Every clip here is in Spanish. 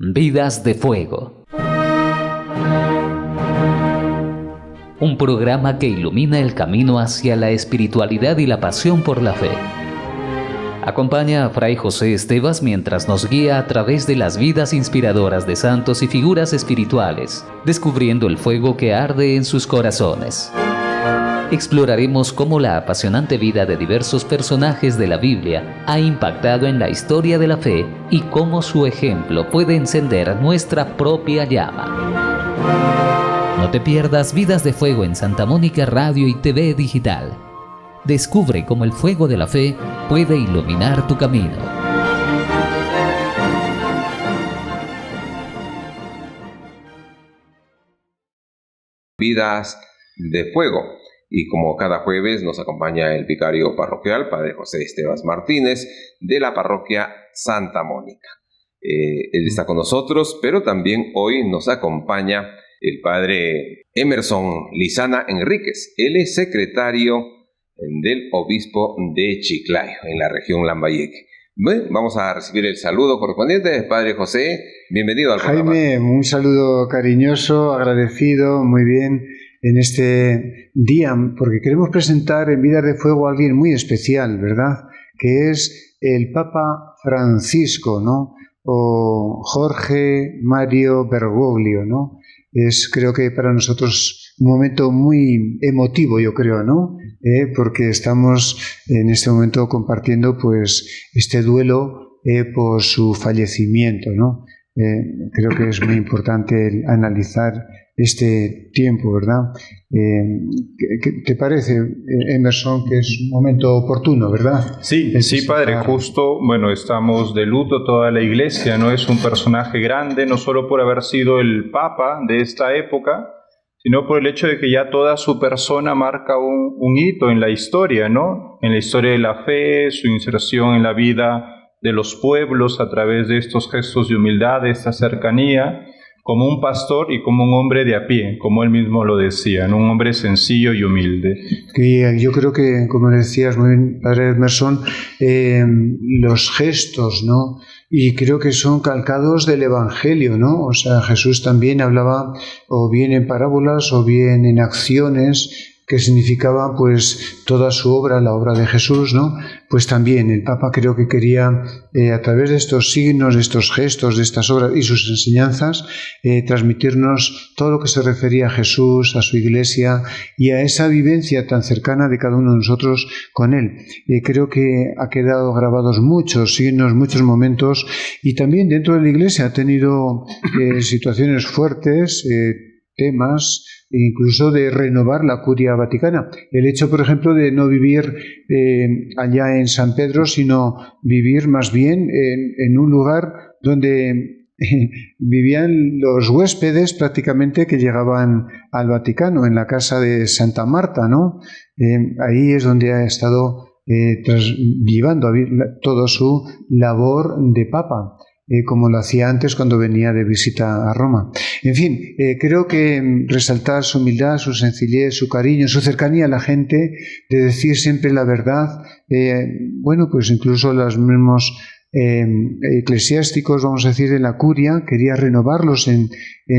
Vidas de Fuego. Un programa que ilumina el camino hacia la espiritualidad y la pasión por la fe. Acompaña a Fray José Estevas mientras nos guía a través de las vidas inspiradoras de santos y figuras espirituales, descubriendo el fuego que arde en sus corazones. Exploraremos cómo la apasionante vida de diversos personajes de la Biblia ha impactado en la historia de la fe y cómo su ejemplo puede encender nuestra propia llama. No te pierdas Vidas de Fuego en Santa Mónica Radio y TV Digital. Descubre cómo el fuego de la fe puede iluminar tu camino. Vidas de Fuego. Y como cada jueves nos acompaña el vicario parroquial, Padre José Estevas Martínez, de la parroquia Santa Mónica. Él está con nosotros, pero también hoy nos acompaña el Padre Emerson Lizana Enríquez. Él es secretario del obispo de Chiclayo, en la región Lambayeque. Bueno, vamos a recibir el saludo correspondiente. Padre José, bienvenido al programa. Jaime, un saludo cariñoso, agradecido, muy bien, en este día, porque queremos presentar en Vidas de Fuego a alguien muy especial, ¿verdad? Que es el Papa Francisco, ¿no? O Jorge Mario Bergoglio, ¿no? Es, creo que para nosotros, un momento muy emotivo, yo creo, ¿no? Porque estamos en este momento compartiendo, pues, este duelo por su fallecimiento, ¿no? Creo que es muy importante analizar este tiempo, ¿verdad? ¿Qué te parece, Emerson, que es un momento oportuno, verdad? Sí, padre, justo, bueno, estamos de luto toda la Iglesia, ¿no? Es un personaje grande, no solo por haber sido el Papa de esta época, sino por el hecho de que ya toda su persona marca un hito en la historia, ¿no? En la historia de la fe, su inserción en la vida de los pueblos a través de estos gestos de humildad, de esta cercanía, como un pastor y como un hombre de a pie, como él mismo lo decía, ¿no? Un hombre sencillo y humilde. Y yo creo que, como decías muy bien, Padre Emerson, los gestos, ¿no? Y creo que son calcados del Evangelio, ¿no? O sea, Jesús también hablaba o bien en parábolas o bien en acciones que significaba pues toda su obra, la obra de Jesús, ¿no? Pues también el Papa creo que quería, a través de estos signos, de estos gestos, de estas obras y sus enseñanzas, transmitirnos todo lo que se refería a Jesús, a su Iglesia y a esa vivencia tan cercana de cada uno de nosotros con Él. Creo que ha quedado grabados muchos signos, muchos momentos, y también dentro de la Iglesia ha tenido situaciones fuertes, temas, incluso de renovar la curia vaticana. El hecho, por ejemplo, de no vivir allá en San Pedro, sino vivir más bien en un lugar donde vivían los huéspedes prácticamente que llegaban al Vaticano, en la casa de Santa Marta, ¿no? Ahí es donde ha estado llevando toda su labor de Papa. Como lo hacía antes cuando venía de visita a Roma. En fin, creo que resaltar su humildad, su sencillez, su cariño, su cercanía a la gente, de decir siempre la verdad, bueno, pues incluso los mismos eclesiásticos, vamos a decir, de la curia, quería renovarlos en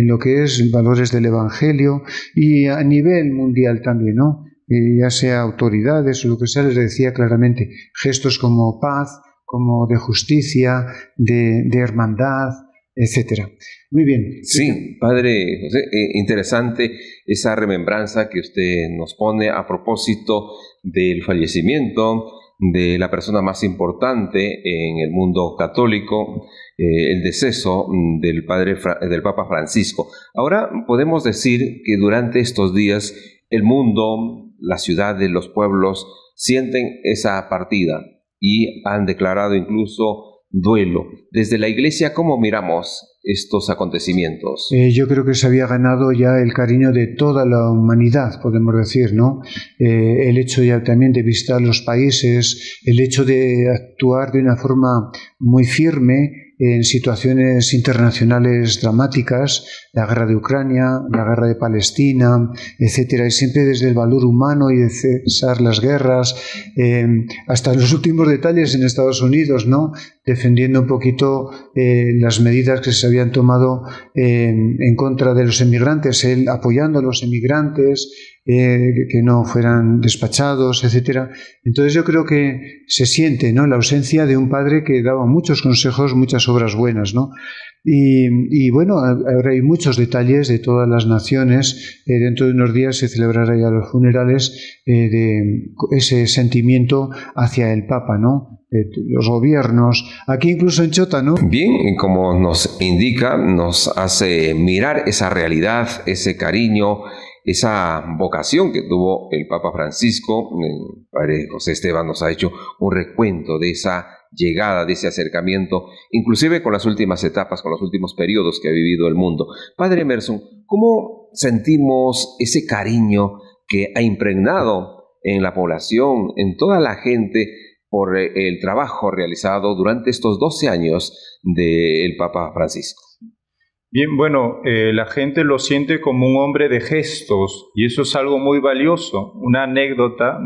lo que es valores del Evangelio y a nivel mundial también, ¿no? Ya sea autoridades o lo que sea, les decía claramente gestos como paz, como de justicia, de hermandad, etcétera. Muy bien. Sí, Padre José, interesante esa remembranza que usted nos pone a propósito del fallecimiento de la persona más importante en el mundo católico, el deceso del Papa Francisco. Ahora podemos decir que durante estos días el mundo, la ciudad, los pueblos sienten esa partida y han declarado incluso duelo. Desde la Iglesia, ¿cómo miramos estos acontecimientos? Yo creo que se había ganado ya el cariño de toda la humanidad, podemos decir, ¿no? El hecho ya también de visitar los países, el hecho de actuar de una forma muy firme en situaciones internacionales dramáticas, la guerra de Ucrania, la guerra de Palestina, etcétera, y siempre desde el valor humano y de cesar las guerras, hasta los últimos detalles en Estados Unidos, ¿no? Defendiendo un poquito las medidas que se habían tomado en contra de los emigrantes, él apoyando a los emigrantes, que no fueran despachados, etcétera. Entonces yo creo que se siente, ¿no?, la ausencia de un padre que daba muchos consejos, muchas obras buenas, ¿no? Y bueno, ahora hay muchos detalles de todas las naciones. Dentro de unos días se celebrará ya los funerales de ese sentimiento hacia el Papa, ¿no? Los gobiernos, aquí incluso en Chota, ¿no? Bien, como nos indica, nos hace mirar esa realidad, ese cariño, esa vocación que tuvo el Papa Francisco. El Padre José Esteban nos ha hecho un recuento de esa llegada, de ese acercamiento, inclusive con las últimas etapas, con los últimos periodos que ha vivido el mundo. Padre Emerson, ¿cómo sentimos ese cariño que ha impregnado en la población, en toda la gente, por el trabajo realizado durante estos 12 años del Papa Francisco? Bien, bueno, la gente lo siente como un hombre de gestos y eso es algo muy valioso. Una anécdota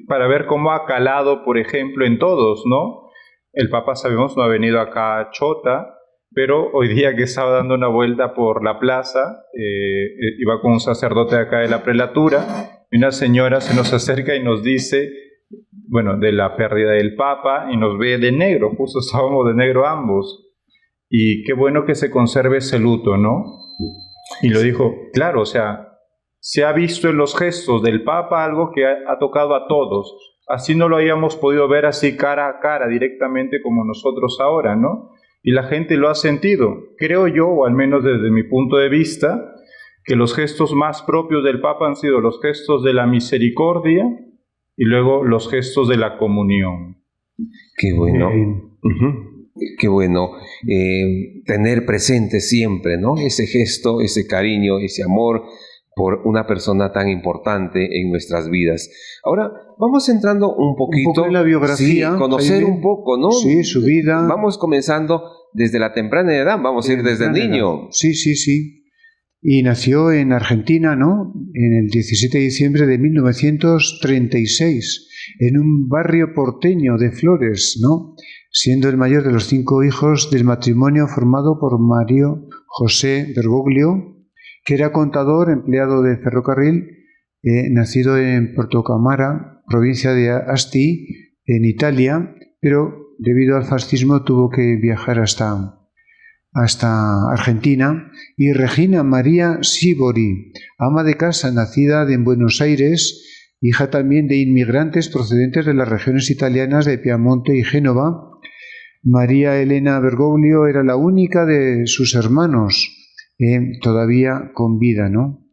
para ver cómo ha calado, por ejemplo, en todos, ¿no? El Papa, sabemos, no ha venido acá a Chota, pero hoy día que estaba dando una vuelta por la plaza, iba con un sacerdote de acá de la prelatura, y una señora se nos acerca y nos dice, bueno, de la pérdida del Papa, y nos ve de negro, justo estábamos de negro ambos. Y qué bueno que se conserve ese luto, ¿no? Y lo dijo, claro, o sea, se ha visto en los gestos del Papa algo que ha tocado a todos. Así no lo habíamos podido ver así cara a cara directamente como nosotros ahora, ¿no? Y la gente lo ha sentido. Creo yo, o al menos desde mi punto de vista, que los gestos más propios del Papa han sido los gestos de la misericordia y luego los gestos de la comunión. Qué bueno. Qué bueno tener presente siempre, ¿no?, ese gesto, ese cariño, ese amor por una persona tan importante en nuestras vidas. Ahora vamos entrando un poco en la biografía, sí, conocer Jaime, un poco, ¿no? Sí, su vida. Vamos comenzando desde la temprana edad, vamos a ir desde niño. Sí. Y nació en Argentina, ¿no?, en el 17 de diciembre de 1936, en un barrio porteño de Flores, ¿no?, siendo el mayor de los 5 hijos del matrimonio formado por Mario José Bergoglio, que era contador, empleado de ferrocarril, nacido en Portocamara, provincia de Asti, en Italia, pero debido al fascismo tuvo que viajar hasta Argentina. Y Regina María Sibori, ama de casa nacida en Buenos Aires, hija también de inmigrantes procedentes de las regiones italianas de Piamonte y Génova. María Elena Bergoglio era la única de sus hermanos todavía con vida, ¿no?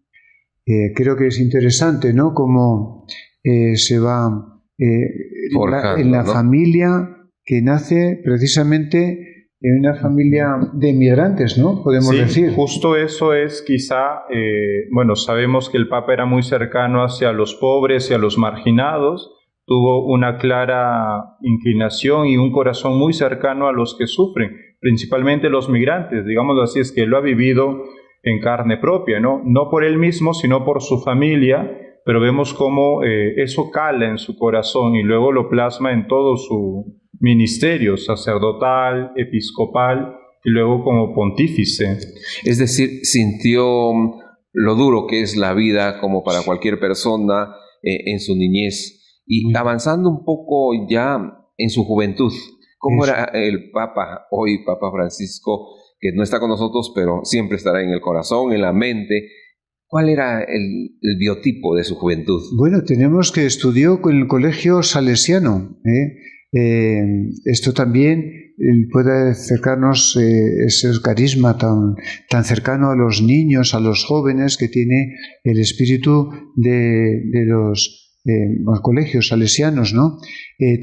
Creo que es interesante, ¿no?, cómo se va forjando, en la ¿no?, familia que nace precisamente en una familia de inmigrantes, ¿no?, podemos decir. Justo eso es quizá, bueno, sabemos que el Papa era muy cercano hacia los pobres y a los marginados, tuvo una clara inclinación y un corazón muy cercano a los que sufren, principalmente los migrantes, digámoslo así, es que lo ha vivido en carne propia, ¿no? No por él mismo, sino por su familia, pero vemos cómo eso cala en su corazón y luego lo plasma en todo su ministerio sacerdotal, episcopal y luego como pontífice. Es decir, sintió lo duro que es la vida como para cualquier persona en su niñez. Y avanzando un poco ya en su juventud, ¿cómo era el Papa hoy, Papa Francisco, que no está con nosotros, pero siempre estará en el corazón, en la mente? ¿Cuál era el biotipo de su juventud? Bueno, tenemos que estudió con el colegio salesiano. Esto también puede acercarnos ese carisma tan cercano a los niños, a los jóvenes, que tiene el espíritu de los colegios salesianos, ¿no?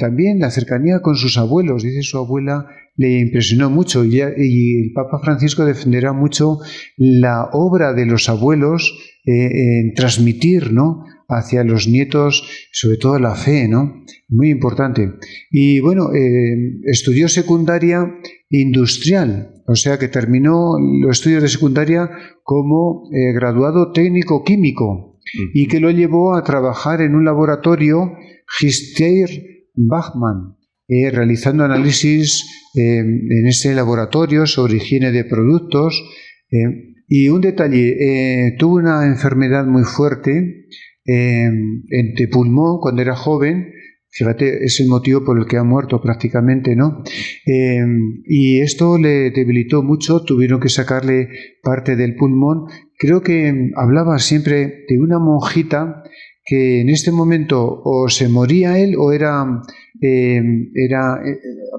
También la cercanía con sus abuelos. Dice su abuela le impresionó mucho y el Papa Francisco defenderá mucho la obra de los abuelos en transmitir, ¿no?, hacia los nietos, sobre todo la fe, ¿no? Muy importante. Y bueno, estudió secundaria industrial, o sea que terminó los estudios de secundaria como graduado técnico químico, y que lo llevó a trabajar en un laboratorio Gister Bachmann, realizando análisis en ese laboratorio sobre higiene de productos. Y un detalle, tuvo una enfermedad muy fuerte de pulmón cuando era joven. Fíjate, es el motivo por el que ha muerto prácticamente, ¿no? Y esto le debilitó mucho, tuvieron que sacarle parte del pulmón. Creo que hablaba siempre de una monjita que en este momento o se moría él o era,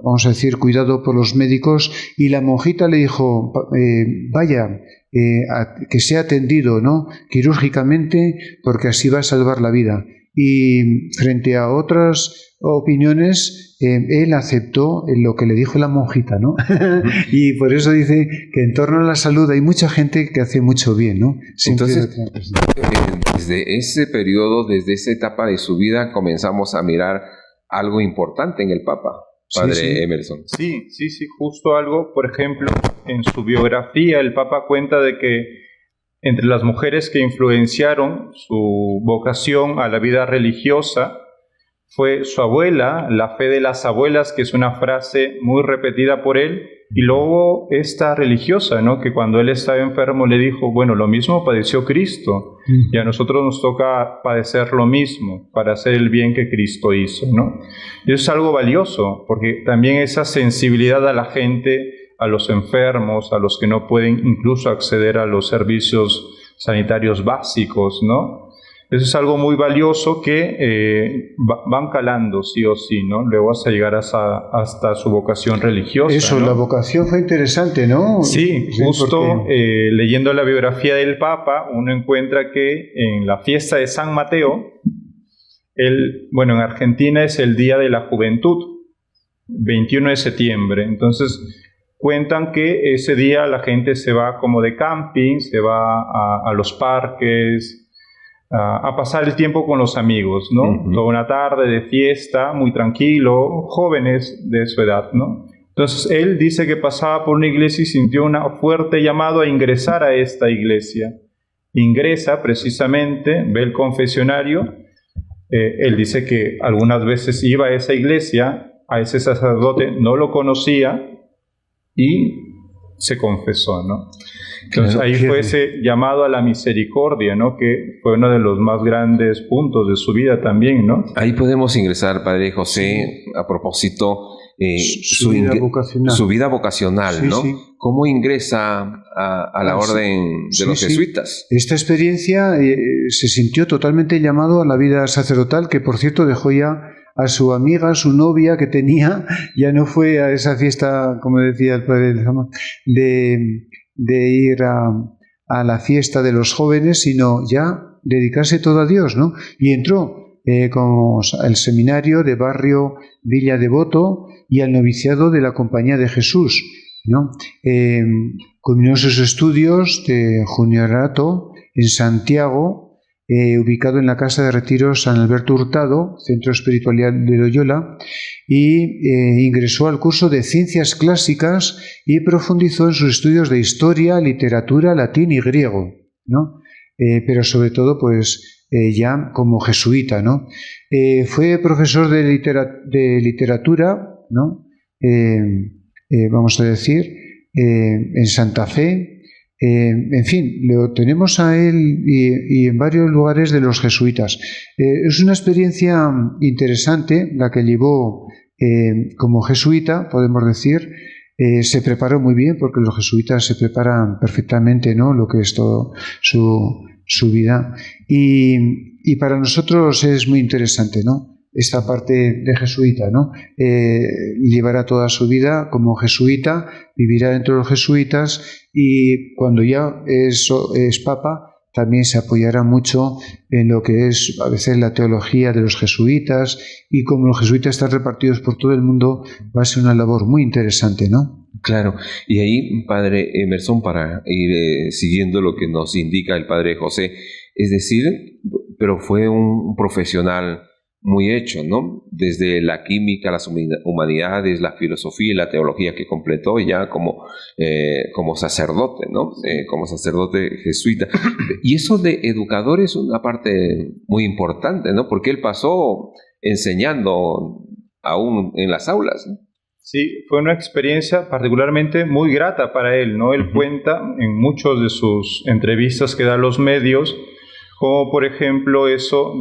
vamos a decir, cuidado por los médicos, y la monjita le dijo, vaya, que sea atendido, ¿no?, quirúrgicamente, porque así va a salvar la vida. Y frente a otras opiniones, él aceptó lo que le dijo la monjita, ¿no? Y por eso dice que en torno a la salud hay mucha gente que hace mucho bien, ¿no? Entonces, desde ese periodo, desde esa etapa de su vida, comenzamos a mirar algo importante en el Papa, Padre Emerson. Sí, justo algo. Por ejemplo, en su biografía, el Papa cuenta de que entre las mujeres que influenciaron su vocación a la vida religiosa fue su abuela, la fe de las abuelas, que es una frase muy repetida por él, y luego esta religiosa, ¿no?, que cuando él estaba enfermo le dijo, bueno, lo mismo padeció Cristo, y a nosotros nos toca padecer lo mismo para hacer el bien que Cristo hizo, ¿no? Y eso es algo valioso, porque también esa sensibilidad a la gente, a los enfermos, a los que no pueden incluso acceder a los servicios sanitarios básicos, ¿no? Eso es algo muy valioso que van calando sí o sí, ¿no? Luego hasta llegar hasta su vocación religiosa. Eso, ¿no? La vocación fue interesante, ¿no? Sí, justo leyendo la biografía del Papa, uno encuentra que en la fiesta de San Mateo, en Argentina es el Día de la Juventud, 21 de septiembre, entonces cuentan que ese día la gente se va como de camping, se va a los parques, a pasar el tiempo con los amigos, ¿no? Uh-huh. Toda una tarde de fiesta, muy tranquilo, jóvenes de su edad, ¿no? Entonces él dice que pasaba por una iglesia y sintió un fuerte llamado a ingresar a esta iglesia. Ingresa precisamente, ve el confesionario, él dice que algunas veces iba a esa iglesia, a ese sacerdote no lo conocía y se confesó, ¿no? Entonces ahí fue ese llamado a la misericordia, ¿no?, que fue uno de los más grandes puntos de su vida también, ¿no? Ahí podemos ingresar, Padre José, a propósito, su vida vocacional, ¿no? Sí. ¿Cómo ingresa a la orden de los jesuitas? Esta experiencia se sintió totalmente llamado a la vida sacerdotal, que por cierto dejó ya a su amiga, su novia que tenía, ya no fue a esa fiesta, como decía el padre de ir a la fiesta de los jóvenes, sino ya dedicarse todo a Dios, ¿no? Y entró como al seminario de barrio Villa Devoto y al noviciado de la Compañía de Jesús, ¿no? Culminó sus estudios de juniораto en Santiago, ubicado en la Casa de Retiro San Alberto Hurtado, Centro Espiritual de Loyola, y ingresó al curso de Ciencias Clásicas y profundizó en sus estudios de Historia, Literatura, Latín y Griego, ¿no? Pero sobre todo, pues, ya como jesuita, ¿no? Fue profesor de literatura, ¿no? Vamos a decir, en Santa Fe. En fin, lo tenemos a él y en varios lugares de los jesuitas. Es una experiencia interesante la que llevó como jesuita, podemos decir. Se preparó muy bien, porque los jesuitas se preparan perfectamente, ¿no?, lo que es todo su vida. Y para nosotros es muy interesante, ¿no?, esta parte de jesuita, ¿no? Llevará toda su vida como jesuita, vivirá entre los jesuitas, y cuando ya es papa también se apoyará mucho en lo que es a veces la teología de los jesuitas, y como los jesuitas están repartidos por todo el mundo, va a ser una labor muy interesante, ¿no? Claro, y ahí, Padre Emerson, para ir siguiendo lo que nos indica el Padre José, es decir, pero fue un profesional muy hecho, ¿no? Desde la química, las humanidades, la filosofía y la teología, que completó ya como sacerdote, ¿no? Como sacerdote jesuita. Y eso de educador es una parte muy importante, ¿no? Porque él pasó enseñando aún en las aulas, ¿no? Sí, fue una experiencia particularmente muy grata para él, ¿no? Él cuenta en muchas de sus entrevistas que da a los medios, como por ejemplo eso,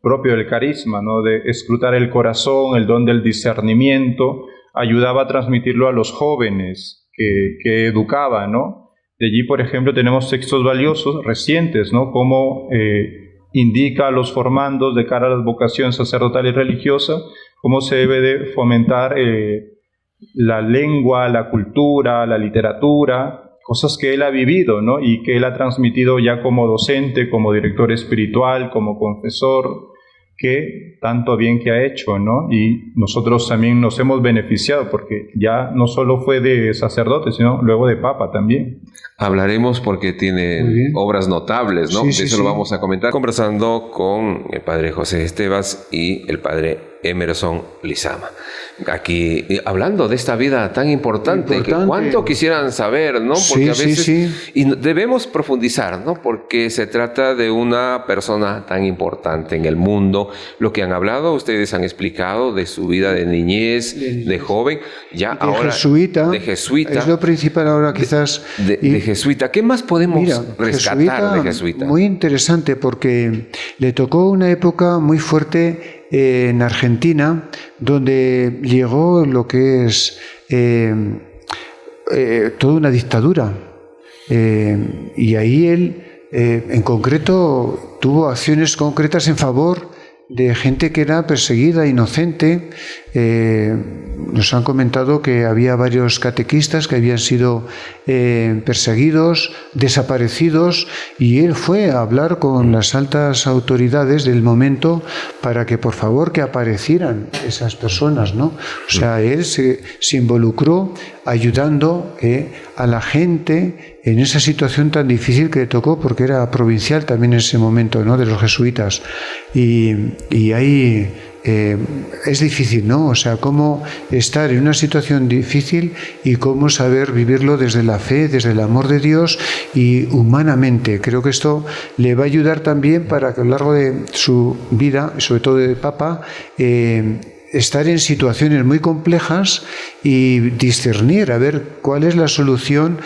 propio del carisma, ¿no? De escrutar el corazón, el don del discernimiento, ayudaba a transmitirlo a los jóvenes que educaba, ¿no? De allí, por ejemplo, tenemos textos valiosos, recientes, ¿no? Como indica a los formandos de cara a la vocación sacerdotal y religiosa, cómo se debe de fomentar la lengua, la cultura, la literatura, cosas que él ha vivido, ¿no? Y que él ha transmitido ya como docente, como director espiritual, como confesor, que tanto bien que ha hecho, ¿no? Y nosotros también nos hemos beneficiado, porque ya no solo fue de sacerdote, sino luego de papa también. Hablaremos porque tiene obras notables, ¿no? Sí, de eso lo vamos a comentar. Conversando con el padre José Estevas y el padre Emerson Lizama. Aquí, hablando de esta vida tan importante. Que cuánto quisieran saber, ¿no? Porque a veces, y debemos profundizar, ¿no? Porque se trata de una persona tan importante en el mundo. Lo que han hablado, ustedes han explicado de su vida de niñez, de joven, ya de ahora jesuita, de jesuita. Es lo principal ahora quizás. De jesuita. ¿Qué más podemos rescatar de jesuita? Muy interesante, porque le tocó una época muy fuerte en Argentina, donde llegó lo que es toda una dictadura. Y ahí él, en concreto, tuvo acciones concretas en favor de gente que era perseguida, inocente. Nos han comentado que había varios catequistas que habían sido perseguidos, desaparecidos, y él fue a hablar con las altas autoridades del momento para que por favor que aparecieran esas personas, ¿no? O sea, él se involucró ayudando a la gente en esa situación tan difícil que le tocó, porque era provincial también en ese momento, ¿no?, de los jesuitas. Y ahí es difícil, ¿no? O sea, cómo estar en una situación difícil y cómo saber vivirlo desde la fe, desde el amor de Dios y humanamente. Creo que esto le va a ayudar también para que a lo largo de su vida, sobre todo de Papa, estar en situaciones muy complejas y discernir, a ver cuál es la solución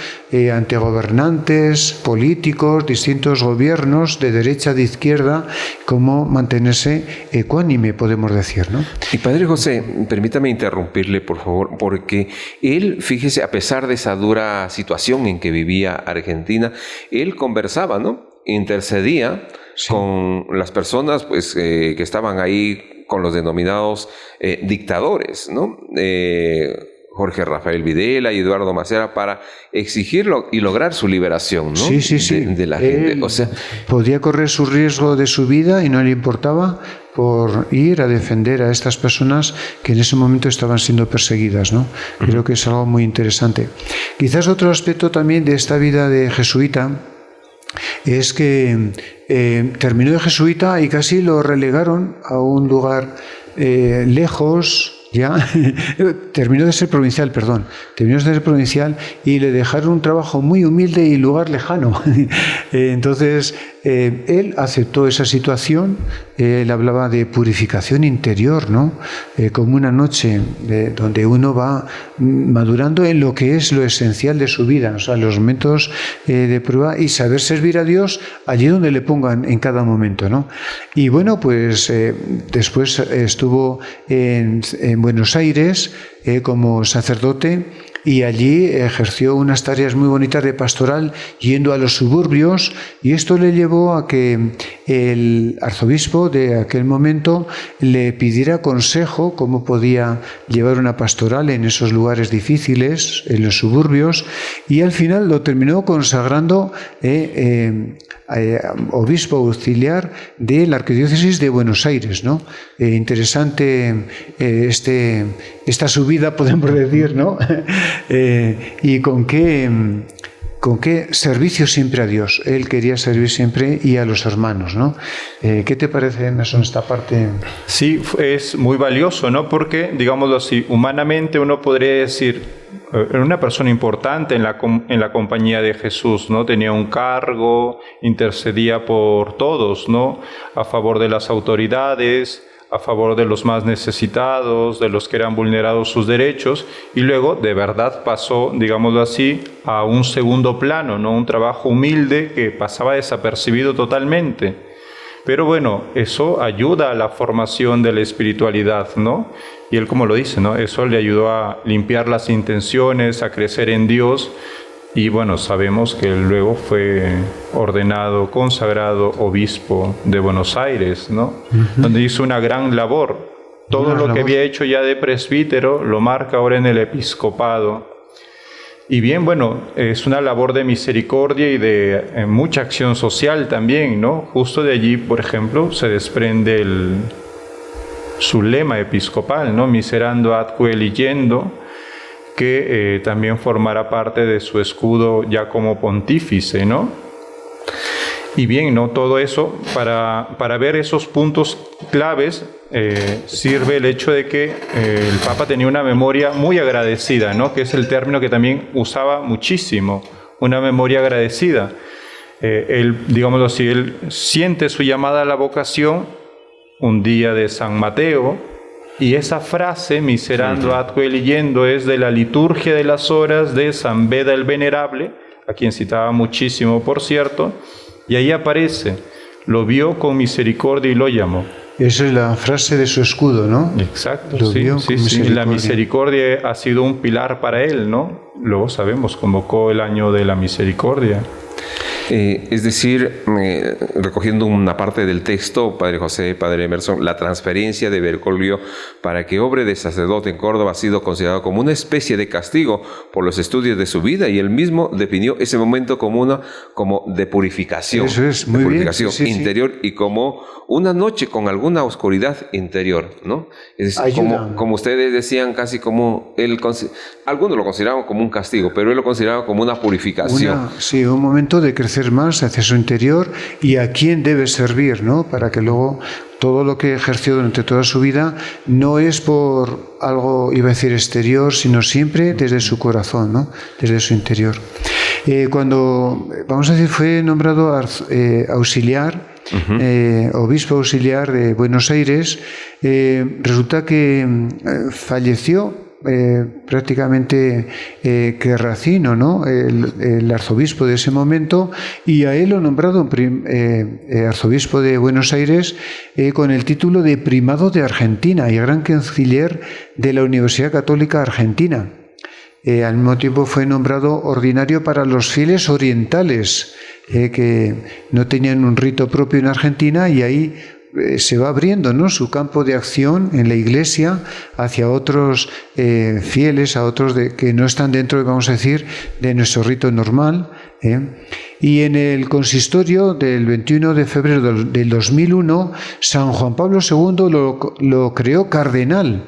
ante gobernantes, políticos, distintos gobiernos de derecha, de izquierda, cómo mantenerse ecuánime, podemos decir, ¿no? Y Padre José, permítame interrumpirle, por favor, porque él, fíjese, a pesar de esa dura situación en que vivía Argentina, él conversaba, ¿no? Intercedía con las personas, pues, que estaban ahí, con los denominados dictadores, ¿no? Jorge Rafael Videla y Eduardo Macera, para exigirlo y lograr su liberación, ¿no? De la gente. O sea, podía correr su riesgo de su vida y no le importaba por ir a defender a estas personas que en ese momento estaban siendo perseguidas, ¿no? Creo que es algo muy interesante. Quizás otro aspecto también de esta vida de jesuita es que terminó de jesuita y casi lo relegaron a un lugar lejos. Ya terminó de ser provincial y le dejaron un trabajo muy humilde y lugar lejano. Entonces él aceptó esa situación. Él hablaba de purificación interior, ¿no? Como una noche donde uno va madurando en lo que es lo esencial de su vida, o sea, los momentos de prueba, y saber servir a Dios allí donde le pongan en cada momento, ¿no? Y bueno, pues después estuvo en Buenos Aires como sacerdote, y allí ejerció unas tareas muy bonitas de pastoral yendo a los suburbios, y esto le llevó a que el arzobispo de aquel momento le pidiera consejo cómo podía llevar una pastoral en esos lugares difíciles, en los suburbios, y al final lo terminó consagrando obispo auxiliar de la Arquidiócesis de Buenos Aires, ¿no? Interesante esta subida, podemos decir, ¿no? Y con qué servicio siempre a Dios. Él quería servir siempre y a los hermanos, ¿no? ¿Qué te parece, Emerson, esta parte? Sí, es muy valioso, ¿no? Porque, digámoslo así, humanamente uno podría decir, era una persona importante en la compañía de Jesús, ¿no? Tenía un cargo, intercedía por todos, ¿no? A favor de las autoridades, a favor de los más necesitados, de los que eran vulnerados sus derechos, y luego de verdad pasó, digámoslo así, a un segundo plano, ¿no? Un trabajo humilde que pasaba desapercibido totalmente. Pero bueno, eso ayuda a la formación de la espiritualidad, ¿no? Y él, como lo dice, ¿no? Eso le ayudó a limpiar las intenciones, a crecer en Dios. Y bueno, sabemos que él luego fue ordenado, consagrado obispo de Buenos Aires, ¿no? Donde hizo una gran labor. Todo lo que había hecho ya de presbítero lo marca ahora en el episcopado. Y bien, bueno, es una labor de misericordia y de mucha acción social también, ¿no? Justo de allí, por ejemplo, se desprende su lema episcopal, ¿no? Miserando atque eligiendo, que también formará parte de su escudo ya como pontífice, ¿no? Y bien, ¿no? Todo eso, para ver esos puntos claves, sirve el hecho de que el Papa tenía una memoria muy agradecida, ¿no? Que es el término que también usaba muchísimo, una memoria agradecida. Él, digámoslo así, él siente su llamada a la vocación un día de San Mateo, y esa frase, miserando atque eligiendo, es de la liturgia de las horas de San Beda el Venerable, a quien citaba muchísimo, por cierto, y ahí aparece, lo vio con misericordia y lo llamó. Esa es la frase de su escudo, ¿no? Exacto, sí. La misericordia ha sido un pilar para él, ¿no? Luego sabemos, convocó el año de la misericordia. Es decir, recogiendo una parte del texto, Padre José, Padre Emerson, la transferencia de Bergoglio para que obre de sacerdote en Córdoba ha sido considerado como una especie de castigo por los estudios de su vida, y él mismo definió ese momento como de purificación. Eso es, muy de purificación bien, sí, interior, y como una noche con alguna oscuridad interior, ¿no? Es decir, como ustedes decían, casi como algunos lo consideraban como un castigo, pero él lo consideraba como una purificación. Un momento de crecer más hacia su interior y a quién debe servir, ¿no? Para que luego todo lo que ejerció durante toda su vida no es por algo, iba a decir, exterior, sino siempre desde su corazón, ¿no? Desde su interior. Cuando, vamos a decir, fue nombrado auxiliar, obispo auxiliar de Buenos Aires, resulta que falleció prácticamente Querracino, ¿no? El arzobispo de ese momento, y a él lo nombrado arzobispo de Buenos Aires con el título de primado de Argentina y gran canciller de la Universidad Católica Argentina. Al mismo tiempo fue nombrado ordinario para los fieles orientales que no tenían un rito propio en Argentina, y ahí se va abriendo, ¿no?, su campo de acción en la Iglesia hacia otros fieles, a otros que no están dentro, vamos a decir, de nuestro rito normal. Y en el consistorio del 21 de febrero del 2001, San Juan Pablo II lo creó cardenal.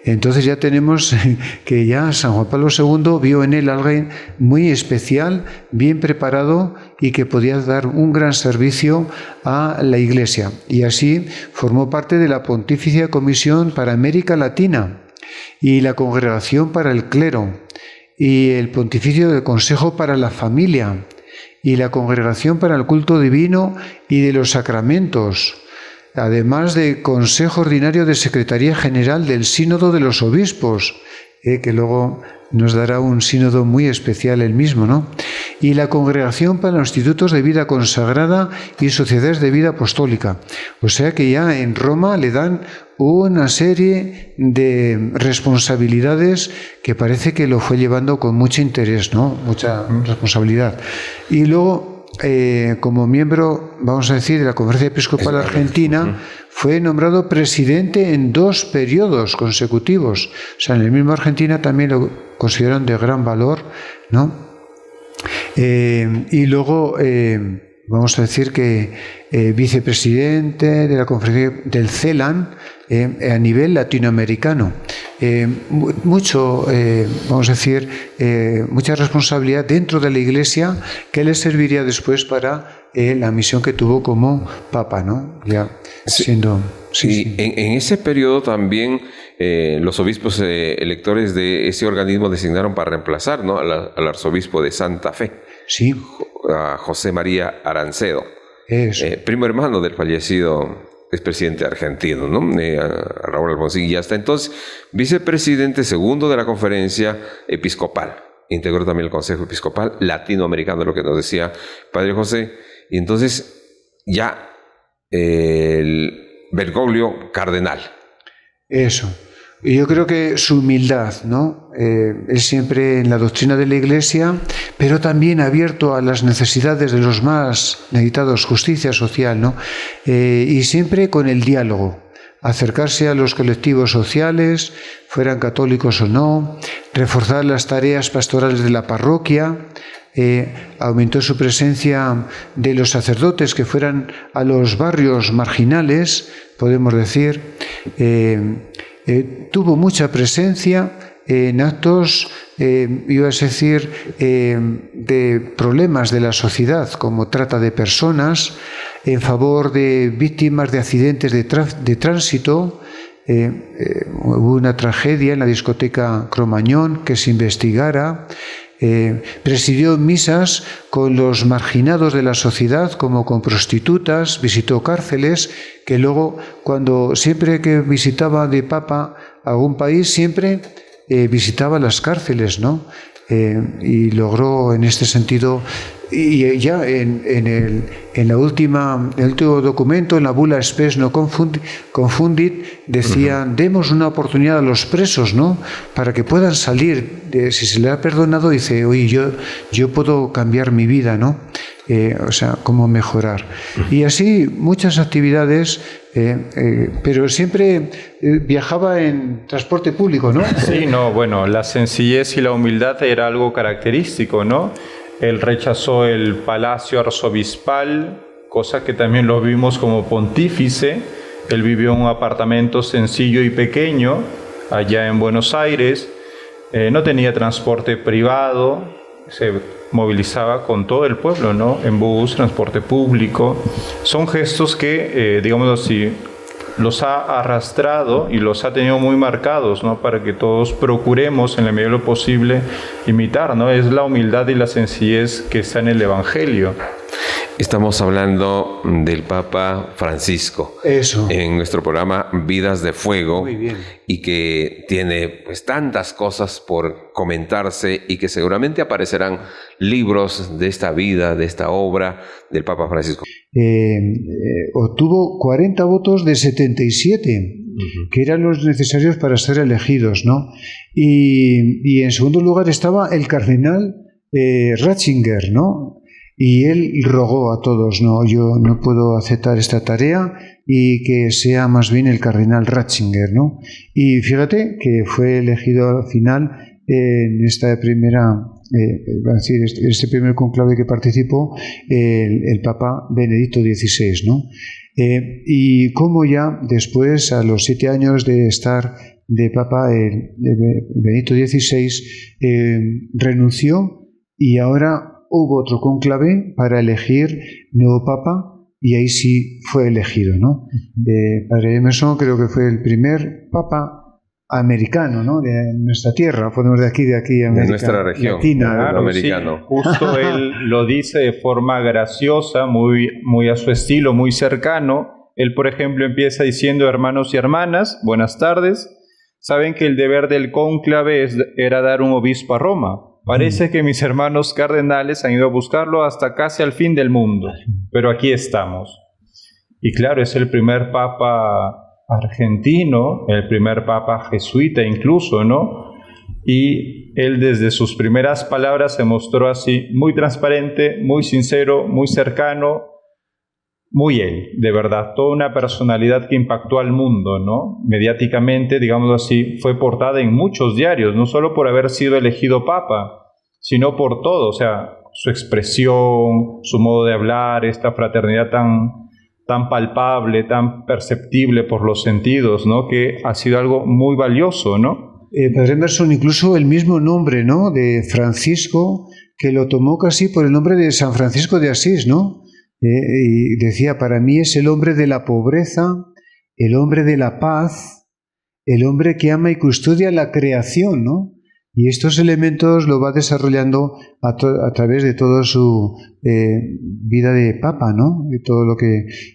Entonces ya tenemos que ya San Juan Pablo II vio en él alguien muy especial, bien preparado y que podía dar un gran servicio a la Iglesia. Y así formó parte de la Pontificia Comisión para América Latina y la Congregación para el Clero y el Pontificio del Consejo para la Familia y la Congregación para el Culto Divino y de los Sacramentos, además de Consejo Ordinario de Secretaría General del Sínodo de los Obispos, que luego nos dará un sínodo muy especial él mismo, ¿no? Y la Congregación para los Institutos de Vida Consagrada y Sociedades de Vida Apostólica. O sea que ya en Roma le dan una serie de responsabilidades que parece que lo fue llevando con mucho interés, ¿no? Mucha responsabilidad. Y luego, como miembro, vamos a decir, de la Conferencia Episcopal Argentina, fue nombrado presidente en 2 periodos consecutivos. O sea, en el mismo Argentina también lo consideran de gran valor, ¿no? Y luego, vamos a decir que vicepresidente de la Conferencia del CELAN a nivel latinoamericano. Vamos a decir, mucha responsabilidad dentro de la Iglesia que le serviría después para la misión que tuvo como Papa, ¿no? Ya siendo... Sí. En ese periodo también los obispos electores de ese organismo designaron para reemplazar, ¿no?, al arzobispo de Santa Fe, a José María Arancedo, primo hermano del fallecido expresidente argentino, ¿no? Raúl Alfonsín, y hasta entonces vicepresidente segundo de la Conferencia Episcopal. Integró también el Consejo Episcopal Latinoamericano, lo que nos decía Padre José. Y entonces ya el Bergoglio cardenal. Eso. Y yo creo que su humildad, ¿no? Es siempre en la doctrina de la Iglesia, pero también abierto a las necesidades de los más necesitados, justicia social, ¿no? Y siempre con el diálogo, acercarse a los colectivos sociales, fueran católicos o no, reforzar las tareas pastorales de la parroquia. Aumentó su presencia de los sacerdotes que fueran a los barrios marginales, podemos decir. Tuvo mucha presencia en actos, iba a decir, de problemas de la sociedad, como trata de personas, en favor de víctimas de accidentes de tránsito. Hubo una tragedia en la discoteca Cromañón que se investigara. Presidió misas con los marginados de la sociedad, como con prostitutas, visitó cárceles, que luego, siempre que visitaba de Papa algún país, siempre visitaba las cárceles, ¿no? Y logró en este sentido, y ya en el último documento, en la bula Spes no confundit, decían, demos una oportunidad a los presos, ¿no? Para que puedan salir. Si se le ha perdonado, dice, oye, yo puedo cambiar mi vida, ¿no? O sea, cómo mejorar. Y así muchas actividades, pero siempre viajaba en transporte público, ¿no? Sí, no, bueno, la sencillez y la humildad era algo característico, ¿no? Él rechazó el palacio arzobispal, cosa que también lo vimos como pontífice. Él vivió en un apartamento sencillo y pequeño, allá en Buenos Aires. No tenía transporte privado, se movilizaba con todo el pueblo, ¿no? En bus, transporte público. Son gestos que, digamos así, los ha arrastrado y los ha tenido muy marcados, ¿no? Para que todos procuremos, en la medida de lo posible, imitar, ¿no? Es la humildad y la sencillez que está en el Evangelio. Estamos hablando del Papa Francisco. Eso. En nuestro programa Vidas de Fuego. Muy bien. Y que tiene pues tantas cosas por comentarse y que seguramente aparecerán libros de esta vida, de esta obra del Papa Francisco. Obtuvo 40 votos de 77, que eran los necesarios para ser elegidos, ¿no? Y en segundo lugar estaba el cardenal Ratzinger, ¿no? Y él rogó a todos, no, yo no puedo aceptar esta tarea y que sea más bien el cardenal Ratzinger, ¿no? Y fíjate que fue elegido al final en esta primera, este primer conclave que participó el Papa Benedicto XVI, ¿no? Y como ya después, a los 7 años de estar de Papa, Benedicto XVI renunció y ahora hubo otro cónclave para elegir nuevo Papa y ahí sí fue elegido, ¿no? Padre Emerson creo que fue el primer Papa americano, ¿no? De nuestra tierra, podemos de aquí, América, de nuestra región, latina, claro, americano. Sí, justo él lo dice de forma graciosa, muy a su estilo, muy cercano. Él, por ejemplo, empieza diciendo, hermanos y hermanas, buenas tardes. Saben que el deber del cónclave era dar un obispo a Roma. Parece que mis hermanos cardenales han ido a buscarlo hasta casi al fin del mundo, pero aquí estamos. Y claro, es el primer papa argentino, el primer papa jesuita incluso, ¿no? Y él desde sus primeras palabras se mostró así, muy transparente, muy sincero, muy cercano, muy él, de verdad, toda una personalidad que impactó al mundo, ¿no? Mediáticamente, digámoslo así, fue portada en muchos diarios, no solo por haber sido elegido papa, sino por todo, o sea, su expresión, su modo de hablar, esta fraternidad tan palpable, tan perceptible por los sentidos, ¿no? Que ha sido algo muy valioso, ¿no? Padre Emerson, incluso el mismo nombre, ¿no? De Francisco, que lo tomó casi por el nombre de San Francisco de Asís, ¿no? Y decía, para mí es el hombre de la pobreza, el hombre de la paz, el hombre que ama y custodia la creación, ¿no? Y estos elementos lo va desarrollando a través de toda su vida de papa, ¿no?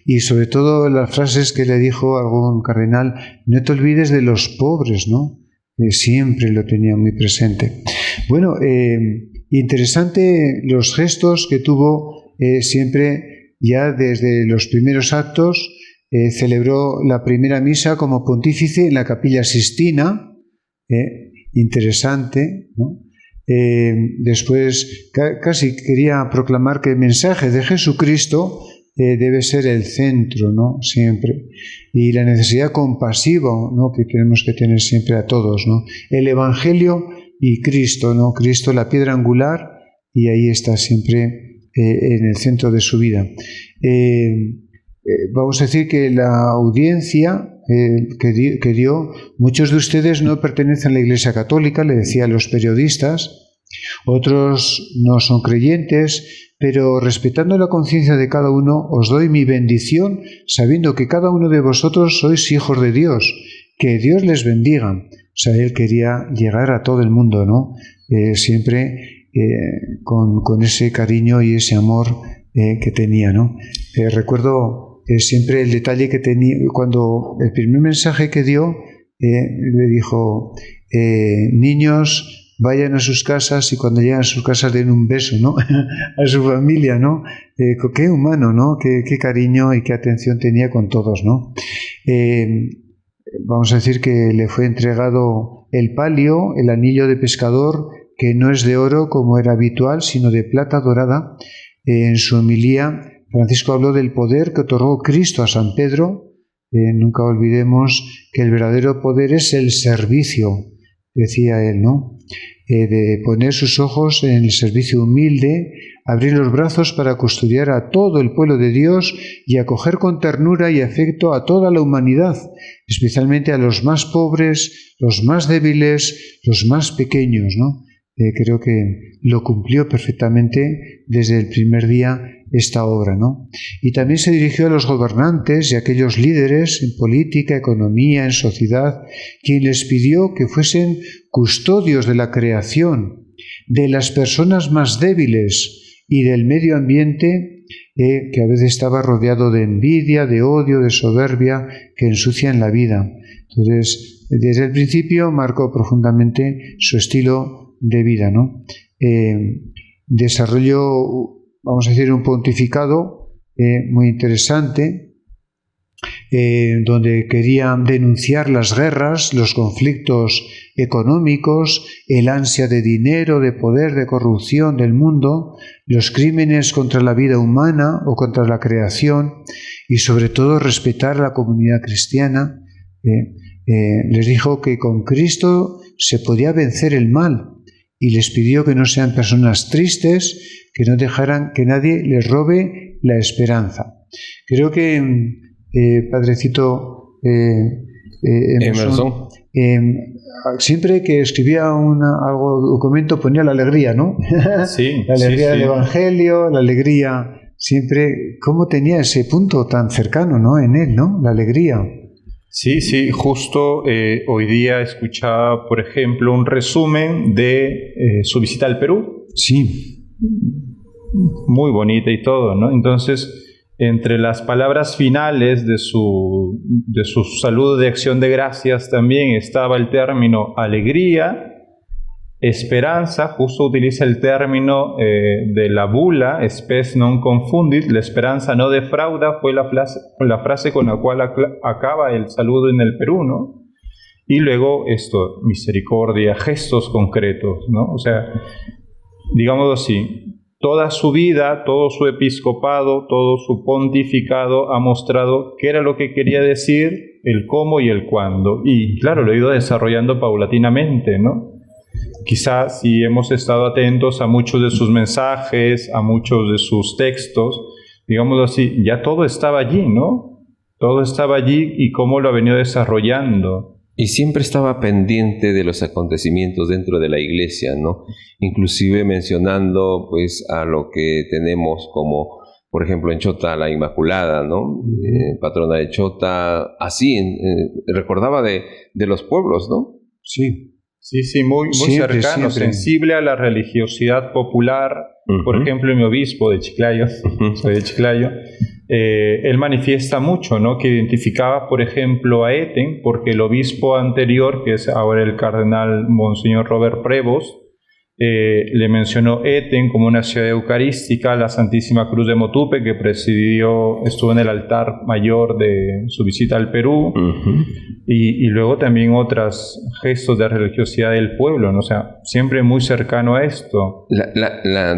Y sobre todo las frases que le dijo algún cardenal: no te olvides de los pobres, ¿no? Siempre lo tenía muy presente. Bueno, interesante los gestos que tuvo siempre, ya desde los primeros actos. Celebró la primera misa como pontífice en la Capilla Sixtina, interesante, ¿no? Después casi quería proclamar que el mensaje de Jesucristo debe ser el centro, ¿no? Siempre. Y la necesidad compasiva, ¿no? Que tenemos que tener siempre a todos, ¿no? El Evangelio y Cristo, ¿no? Cristo, la piedra angular, y ahí está siempre en el centro de su vida. Vamos a decir que la audiencia que dio, muchos de ustedes no pertenecen a la Iglesia Católica, le decía a los periodistas, otros no son creyentes, pero respetando la conciencia de cada uno, os doy mi bendición, sabiendo que cada uno de vosotros sois hijos de Dios, que Dios les bendiga. O sea, él quería llegar a todo el mundo, ¿no? Siempre con ese cariño y ese amor que tenía, ¿no? Recuerdo siempre el detalle que tenía cuando el primer mensaje que dio, le dijo: niños, vayan a sus casas y cuando lleguen a sus casas den un beso, ¿no? A su familia, ¿no? Qué humano, ¿no? Qué cariño y qué atención tenía con todos, ¿no? Vamos a decir que le fue entregado el palio, el anillo de pescador, que no es de oro como era habitual, sino de plata dorada. En su homilía, Francisco habló del poder que otorgó Cristo a San Pedro. Nunca olvidemos que el verdadero poder es el servicio, decía él, ¿no? De poner sus ojos en el servicio humilde, abrir los brazos para custodiar a todo el pueblo de Dios y acoger con ternura y afecto a toda la humanidad, especialmente a los más pobres, los más débiles, los más pequeños, ¿no? Creo que lo cumplió perfectamente desde el primer día esta obra, ¿no? Y también se dirigió a los gobernantes y a aquellos líderes en política, economía, en sociedad, quien les pidió que fuesen custodios de la creación, de las personas más débiles y del medio ambiente que a veces estaba rodeado de envidia, de odio, de soberbia que ensucian la vida. Entonces, desde el principio marcó profundamente su estilo de vida, ¿no? Desarrolló, vamos a decir, un pontificado muy interesante, donde quería denunciar las guerras, los conflictos económicos, el ansia de dinero, de poder, de corrupción del mundo, los crímenes contra la vida humana o contra la creación, y sobre todo respetar a la comunidad cristiana. Les dijo que con Cristo se podía vencer el mal, y les pidió que no sean personas tristes, que no dejaran que nadie les robe la esperanza. Creo que, Padrecito Emerson, siempre que escribía documento ponía la alegría, ¿no? Sí, la alegría del sí. Evangelio, la alegría, siempre, cómo tenía ese punto tan cercano, ¿no? En él, ¿no? La alegría. Sí, justo hoy día escuchaba, por ejemplo, un resumen de su visita al Perú. Sí. Muy bonita y todo, ¿no? Entonces, entre las palabras finales de su saludo de acción de gracias también estaba el término alegría, esperanza, justo utiliza el término de la bula, spes non confundit, la esperanza no defrauda, fue la frase con la cual acaba el saludo en el Perú, ¿no? Y luego esto, misericordia, gestos concretos, ¿no? O sea, digámoslo así, toda su vida, todo su episcopado, todo su pontificado ha mostrado qué era lo que quería decir, el cómo y el cuándo. Y claro, lo ha ido desarrollando paulatinamente, ¿no? Quizás si hemos estado atentos a muchos de sus mensajes, a muchos de sus textos, digámoslo así, ya todo estaba allí, ¿no? Todo estaba allí y cómo lo ha venido desarrollando. Y siempre estaba pendiente de los acontecimientos dentro de la iglesia, ¿no? Inclusive mencionando, pues, a lo que tenemos como, por ejemplo, en Chota, la Inmaculada, ¿no? Patrona de Chota, así, recordaba de los pueblos, ¿no? Sí. Sí, sí, muy Siempre, cercano, siempre. sensible a la religiosidad popular. Por ejemplo, mi obispo de Chiclayo, soy de Chiclayo, él manifiesta mucho, ¿no? Que identificaba, por ejemplo, a Eten, porque el obispo anterior, que es ahora el cardenal Monseñor Robert Prevost, le mencionó Eten como una ciudad eucarística, la Santísima Cruz de Motupe, que estuvo en el altar mayor de su visita al Perú, y luego también otros gestos de religiosidad del pueblo, ¿no? O sea, siempre muy cercano a esto.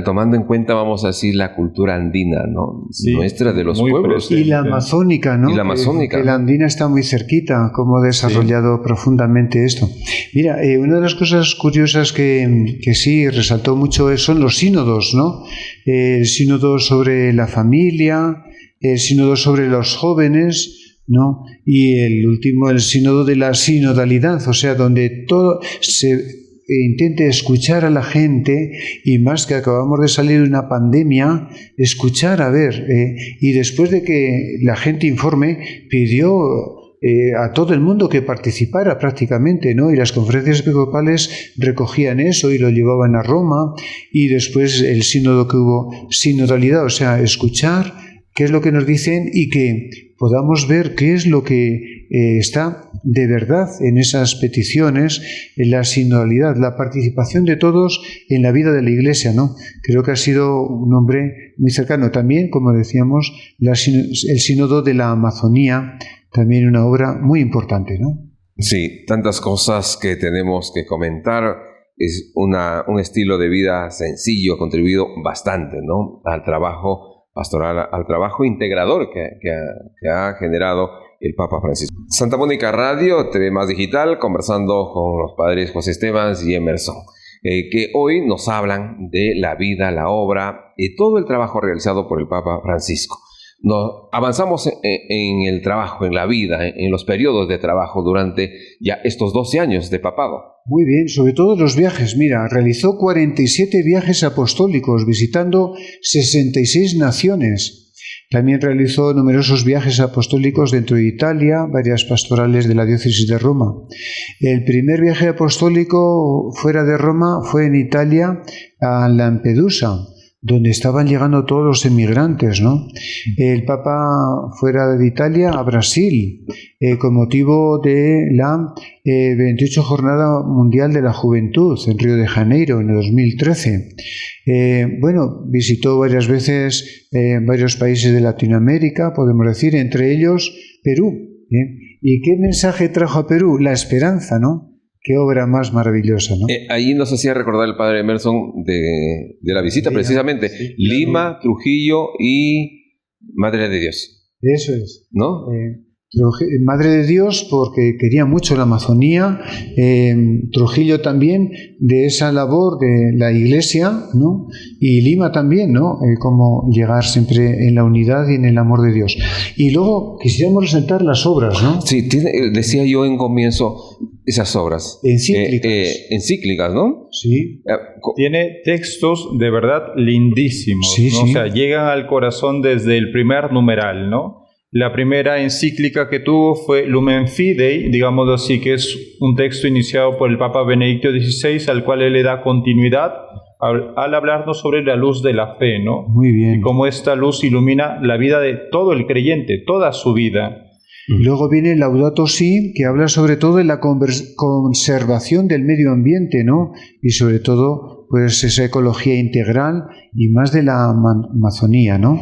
Tomando en cuenta, vamos a decir, la cultura andina, ¿no? Sí, Nuestra, de los muy pueblos. presente. Y la amazónica, ¿no? Y la amazónica. Que la andina está muy cerquita, cómo ha desarrollado profundamente esto. Mira, una de las cosas curiosas que sí resaltó mucho son los sínodos, ¿no? El sínodo sobre la familia, el sínodo sobre los jóvenes, ¿no? Y el último, el sínodo de la sinodalidad, o sea, donde todo se intente escuchar a la gente, y más que acabamos de salir de una pandemia, escuchar, a ver, y después de que la gente informe, pidió a todo el mundo que participara prácticamente, ¿no? Y las conferencias episcopales recogían eso y lo llevaban a Roma, y después el sínodo que hubo, sinodalidad, o sea, escuchar qué es lo que nos dicen y que podamos ver qué es lo que está de verdad en esas peticiones, en la sinodalidad, la participación de todos en la vida de la Iglesia, ¿no? Creo que ha sido un hombre muy cercano. También, como decíamos, el sínodo de la Amazonía, también una obra muy importante, ¿no? Sí, tantas cosas que tenemos que comentar. Es un estilo de vida sencillo, ha contribuido bastante, ¿no? Al trabajo pastoral, al trabajo integrador que ha generado el Papa Francisco. Santa Mónica Radio, TV Más Digital, conversando con los padres José Esteban y Emerson, que hoy nos hablan de la vida, la obra y todo el trabajo realizado por el Papa Francisco. Nos avanzamos en el trabajo, en la vida, en los periodos de trabajo durante ya estos 12 años de papado. Muy bien, sobre todo los viajes. Mira, realizó 47 viajes apostólicos visitando 66 naciones. También realizó numerosos viajes apostólicos dentro de Italia, varias pastorales de la diócesis de Roma. El primer viaje apostólico fuera de Roma fue en Italia, a Lampedusa, donde estaban llegando todos los emigrantes, ¿no? El Papa fuera de Italia a Brasil, con motivo de la 28 Jornada Mundial de la Juventud en Río de Janeiro en el 2013. Visitó varias veces varios países de Latinoamérica, podemos decir, entre ellos Perú. ¿Y qué mensaje trajo a Perú? La esperanza, ¿no? Qué obra más maravillosa, ¿no? Ahí nos hacía recordar el padre Emerson de la visita, precisamente. Sí, Lima, Trujillo y Madre de Dios. Eso es. ¿No? Madre de Dios, porque quería mucho la Amazonía. Trujillo también, de esa labor de la Iglesia, ¿no? Y Lima también, ¿no? Cómo llegar siempre en la unidad y en el amor de Dios. Y luego quisiéramos resaltar las obras, ¿no? Sí, decía yo en comienzo, esas obras. Encíclicas. ¿no? Sí. Tiene textos de verdad lindísimos, sí, ¿no? Sí. O sea, llegan al corazón desde el primer numeral, ¿no? La primera encíclica que tuvo fue Lumen Fidei, digámoslo así, que es un texto iniciado por el Papa Benedicto XVI, al cual él le da continuidad al hablarnos sobre la luz de la fe, ¿no? Muy bien. Y cómo esta luz ilumina la vida de todo el creyente, toda su vida. Y luego viene Laudato Si, que habla sobre todo de la conservación del medio ambiente, ¿no? Y sobre todo, pues esa ecología integral y más de la Amazonía, ¿no?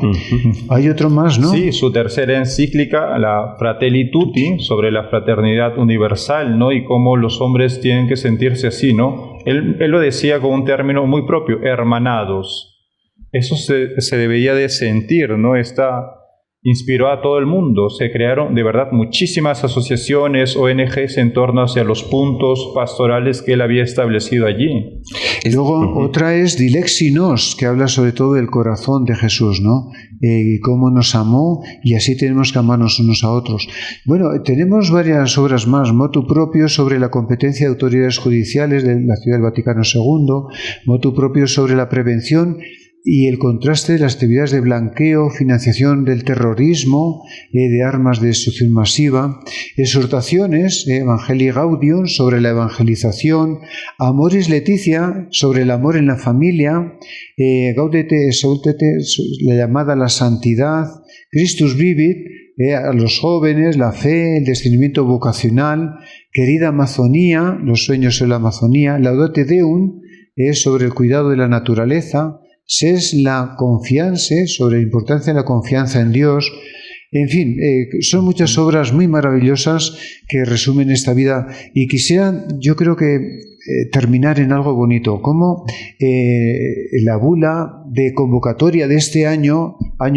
Hay otro más, ¿no? Sí, su tercera encíclica, la Fratelli Tutti, sobre la fraternidad universal, ¿no? Y cómo los hombres tienen que sentirse así, ¿no? Él lo decía con un término muy propio, hermanados. Eso se debería de sentir, ¿no? Inspiró a todo el mundo. Se crearon de verdad muchísimas asociaciones, ONGs en torno hacia los puntos pastorales que él había establecido allí. Luego otra es Dilexi Nos, que habla sobre todo del corazón de Jesús, ¿no? Cómo nos amó y así tenemos que amarnos unos a otros. Bueno, tenemos varias obras más. Motu propio sobre la competencia de autoridades judiciales de la Ciudad del Vaticano II, motu propio sobre la prevención y el contraste de las actividades de blanqueo, financiación del terrorismo, de armas de destrucción masiva, exhortaciones, Evangelii Gaudium, sobre la evangelización, Amoris Laetitia, sobre el amor en la familia, Gaudete Exsultate, la llamada a la santidad, Christus Vivit, a los jóvenes, la fe, el discernimiento vocacional, Querida Amazonía, los sueños en la Amazonía, Laudate Deum, sobre el cuidado de la naturaleza, Ses la confianza, sobre la importancia de la confianza en Dios. En fin, son muchas obras muy maravillosas que resumen esta vida, y quisiera, yo creo que terminar en algo bonito, como la bula de convocatoria de este año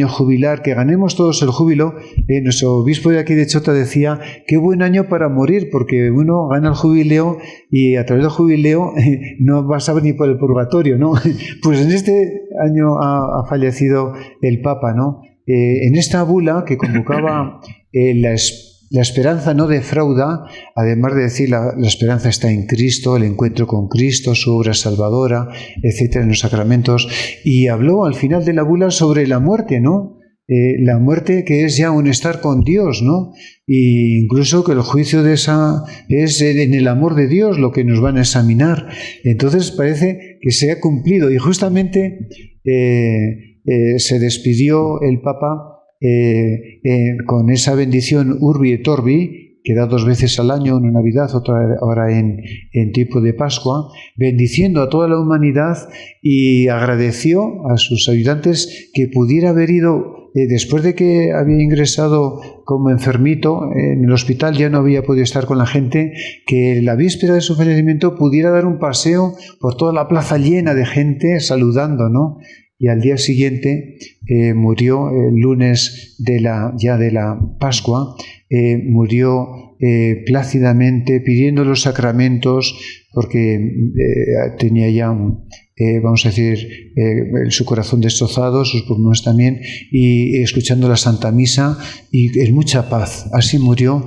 jubilar, que ganemos todos el júbilo. Nuestro obispo de aquí de Chota decía, qué buen año para morir, porque uno gana el jubileo y a través del jubileo no vas a venir por el purgatorio, ¿no? Pues en este año ha fallecido el Papa, ¿no? En esta bula que convocaba la esperanza no defrauda, además de decir la esperanza está en Cristo, el encuentro con Cristo, su obra salvadora, etcétera, en los sacramentos, y habló al final de la bula sobre la muerte, ¿no? La muerte, que es ya un estar con Dios, ¿no? E incluso que el juicio de esa es en el amor de Dios lo que nos van a examinar. Entonces parece que se ha cumplido, y justamente se despidió el Papa con esa bendición Urbi et Orbi, que da 2 veces al año, una Navidad, otra ahora en tiempo de Pascua, bendiciendo a toda la humanidad, y agradeció a sus ayudantes que pudiera haber ido, después de que había ingresado como enfermito en el hospital, ya no había podido estar con la gente, que la víspera de su fallecimiento pudiera dar un paseo por toda la plaza llena de gente saludando, ¿no? Y al día siguiente murió el lunes de la Pascua, murió plácidamente pidiendo los sacramentos, porque tenía ya, vamos a decir, su corazón destrozado, sus pulmones también, y escuchando la Santa Misa, y en mucha paz. Así murió,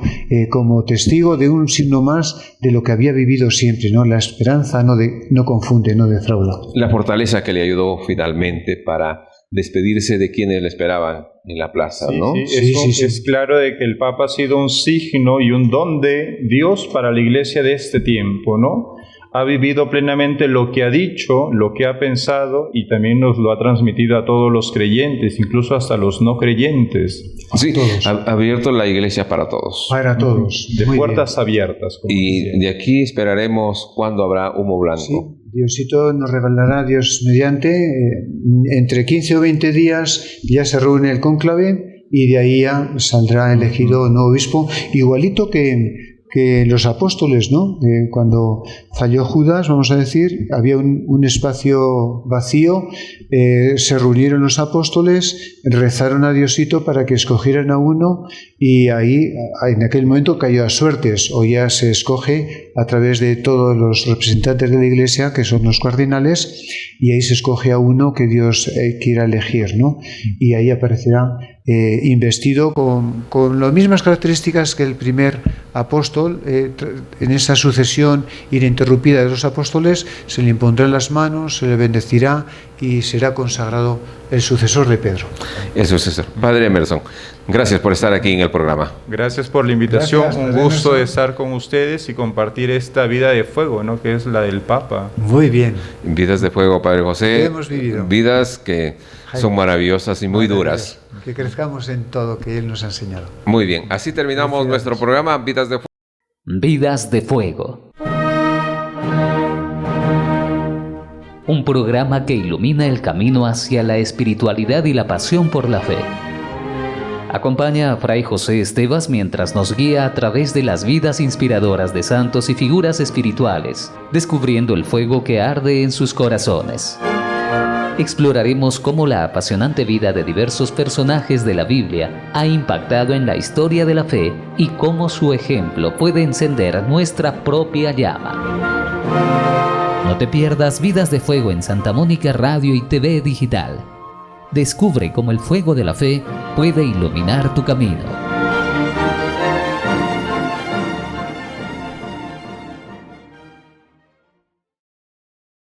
como testigo de un signo más de lo que había vivido siempre, ¿no? La esperanza no confunde, no defrauda. La fortaleza que le ayudó finalmente para despedirse de quienes le esperaban en la plaza, ¿no? Sí. Es claro de que el Papa ha sido un signo y un don de Dios para la Iglesia de este tiempo, ¿no? Ha vivido plenamente lo que ha dicho, lo que ha pensado, y también nos lo ha transmitido a todos los creyentes, incluso hasta los no creyentes. Sí, ha abierto la Iglesia para todos. Para todos. De puertas abiertas. Y decía, de aquí esperaremos cuándo habrá humo blanco. Sí. Diosito nos revelará, Dios mediante, entre 15 o 20 días ya se reúne el cónclave, y de ahí ya saldrá elegido nuevo obispo, igualito que los apóstoles, ¿no? Cuando falló Judas, vamos a decir, había un espacio vacío, se reunieron los apóstoles, rezaron a Diosito para que escogieran a uno, y ahí en aquel momento cayó a suertes, o ya se escoge a través de todos los representantes de la Iglesia, que son los cardinales, y ahí se escoge a uno que Dios quiera elegir, ¿no? Y ahí aparecerá investido con las mismas características que el primer apóstol. En esa sucesión ininterrumpida de los apóstoles se le impondrán las manos, se le bendecirá y será consagrado el sucesor de Pedro. El sucesor. Padre Emerson, gracias por estar aquí en el programa. Gracias por la invitación. Gracias, un gusto de estar con ustedes y compartir esta vida de fuego, ¿no? Que es la del Papa. Muy bien. Vidas de fuego, Padre José. Hemos vivido. Vidas que son maravillosas y muy duras. Que crezcamos en todo que Él nos ha enseñado. Muy bien, así terminamos nuestro programa Vidas de Fuego. Vidas de Fuego. Un programa que ilumina el camino hacia la espiritualidad y la pasión por la fe. Acompaña a Fray José Estevas mientras nos guía a través de las vidas inspiradoras de santos y figuras espirituales, descubriendo el fuego que arde en sus corazones. Exploraremos cómo la apasionante vida de diversos personajes de la Biblia ha impactado en la historia de la fe y cómo su ejemplo puede encender nuestra propia llama. No te pierdas Vidas de Fuego en Santa Mónica Radio y TV Digital. Descubre cómo el fuego de la fe puede iluminar tu camino.